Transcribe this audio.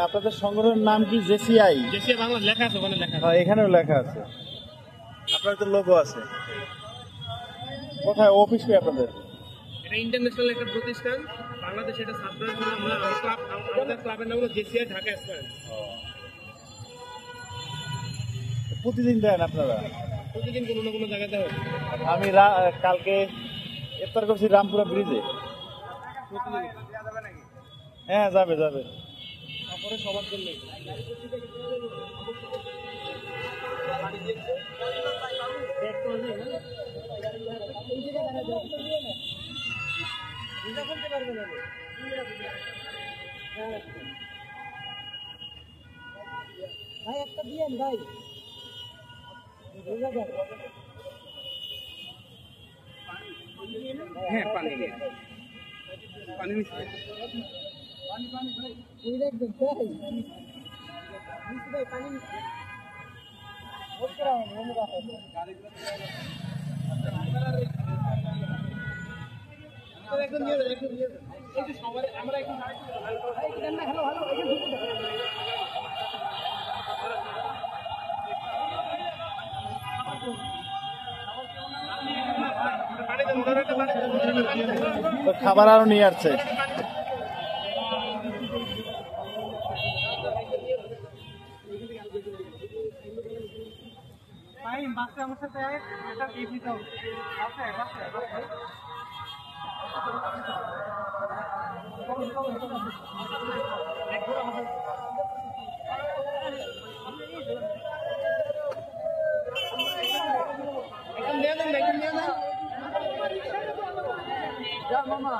আপনাদের সংগঠনের নাম কি? জেসিআই? জেসিআই বাংলা লেখা আছে, ওখানে লেখা আছে। হ্যাঁ, এখানেও লেখা আছে। আপনাদের তো লোগো আছে। কোথায় অফিস কি আপনাদের? এটা ইন্টারন্যাশনাল একটা প্রতিষ্ঠান, বাংলাদেশে এটা সাবব্রাঞ্চ। আমাদের ক্লাবের নাম হলো জেসিআই ঢাকা এসপায়ার্স। প্রতিদিন দেন আপনারা? প্রতিদিন কোনো না কোনো জায়গাতে হবে। আমি কালকে ইফতার করছি রামপুরা ব্রিজে। হ্যাঁ, যাবে যাবে। তারপরে সবার জন্য ভাই একটা দিয়েন ভাই। হ্যাঁ, পানি নিয়ে পানি মিশিয়ে দেখবেন ভাই, পানি একদম নিয়ে যান, একদম নিয়ে যান। এই যে সবার আমরা এখন হ্যালো হ্যালো খাবার আরো নিয়ে আসছে। আমার সাথে এটা কি দিতে হবে? মামা